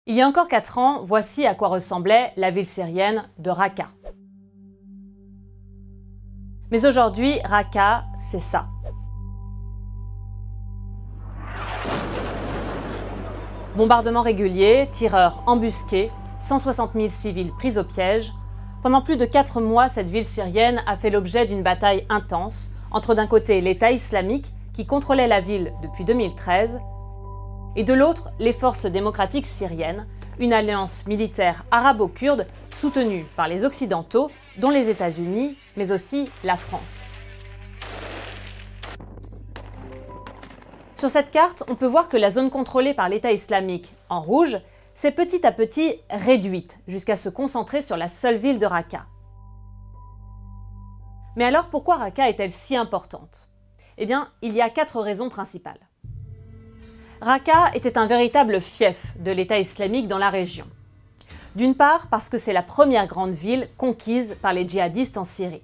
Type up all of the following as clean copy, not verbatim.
Il y a encore 4 ans, voici à quoi ressemblait la ville syrienne de Raqqa. Mais aujourd'hui, Raqqa, c'est ça. Bombardements réguliers, tireurs embusqués, 160 000 civils pris au piège. Pendant plus de 4 mois, cette ville syrienne a fait l'objet d'une bataille intense entre d'un côté l'État islamique qui contrôlait la ville depuis 2013 et de l'autre les forces démocratiques syriennes, une alliance militaire arabo-kurde soutenue par les Occidentaux, dont les États-Unis, mais aussi la France. Sur cette carte, on peut voir que la zone contrôlée par l'État islamique, en rouge, s'est petit à petit réduite jusqu'à se concentrer sur la seule ville de Raqqa. Mais alors pourquoi Raqqa est-elle si importante? Eh bien, il y a 4 raisons principales. Raqqa était un véritable fief de l'État islamique dans la région. D'une part parce que c'est la première grande ville conquise par les djihadistes en Syrie.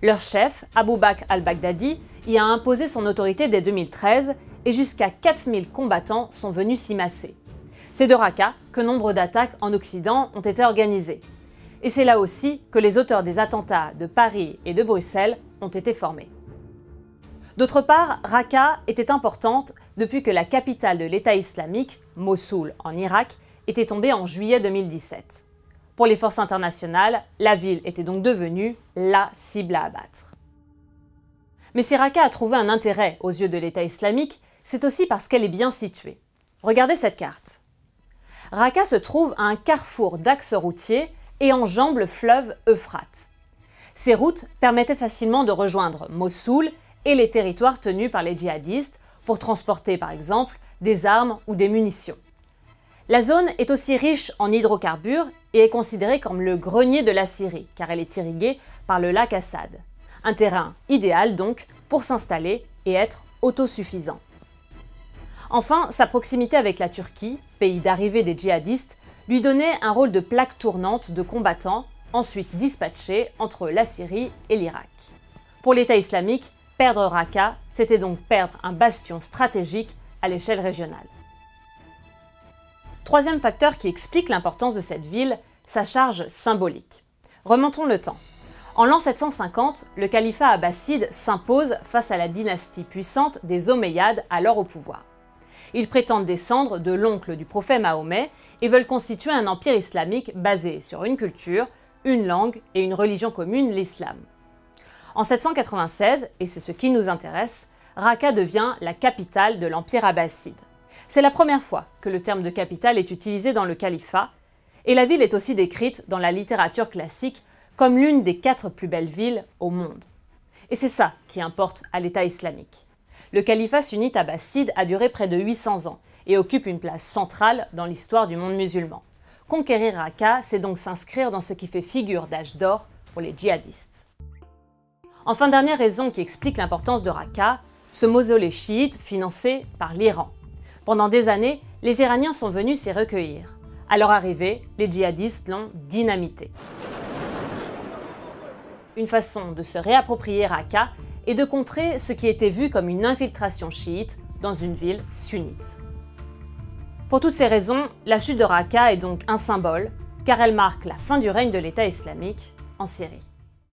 Leur chef, Abou Bakr al-Baghdadi, y a imposé son autorité dès 2013 et jusqu'à 4000 combattants sont venus s'y masser. C'est de Raqqa que nombre d'attaques en Occident ont été organisées. Et c'est là aussi que les auteurs des attentats de Paris et de Bruxelles ont été formés. D'autre part, Raqqa était importante depuis que la capitale de l'État islamique, Mossoul en Irak, était tombée en juillet 2017. Pour les forces internationales, la ville était donc devenue la cible à abattre. Mais si Raqqa a trouvé un intérêt aux yeux de l'État islamique, c'est aussi parce qu'elle est bien située. Regardez cette carte. Raqqa se trouve à un carrefour d'axes routiers et enjambe le fleuve Euphrate. Ces routes permettaient facilement de rejoindre Mossoul et les territoires tenus par les djihadistes pour transporter par exemple des armes ou des munitions. La zone est aussi riche en hydrocarbures et est considérée comme le grenier de la Syrie car elle est irriguée par le lac Assad. Un terrain idéal donc pour s'installer et être autosuffisant. Enfin, sa proximité avec la Turquie, pays d'arrivée des djihadistes, lui donnait un rôle de plaque tournante de combattants, ensuite dispatchés entre la Syrie et l'Irak. Pour l'État islamique, perdre Raqqa, c'était donc perdre un bastion stratégique à l'échelle régionale. Troisième facteur qui explique l'importance de cette ville, sa charge symbolique. Remontons le temps. En l'an 750, le califat abbasside s'impose face à la dynastie puissante des Omeyyades alors au pouvoir. Ils prétendent descendre de l'oncle du prophète Mahomet et veulent constituer un empire islamique basé sur une culture, une langue et une religion commune, l'islam. En 796, et c'est ce qui nous intéresse, Raqqa devient la capitale de l'empire abbasside. C'est la première fois que le terme de capitale est utilisé dans le califat, et la ville est aussi décrite dans la littérature classique comme l'une des 4 plus belles villes au monde. Et c'est ça qui importe à l'État islamique. Le califat sunnite abbasside a duré près de 800 ans et occupe une place centrale dans l'histoire du monde musulman. Conquérir Raqqa, c'est donc s'inscrire dans ce qui fait figure d'âge d'or pour les djihadistes. Enfin, dernière raison qui explique l'importance de Raqqa, ce mausolée chiite financé par l'Iran. Pendant des années, les Iraniens sont venus s'y recueillir. À leur arrivée, les djihadistes l'ont dynamité. Une façon de se réapproprier Raqqa et de contrer ce qui était vu comme une infiltration chiite dans une ville sunnite. Pour toutes ces raisons, la chute de Raqqa est donc un symbole, car elle marque la fin du règne de l'État islamique en Syrie.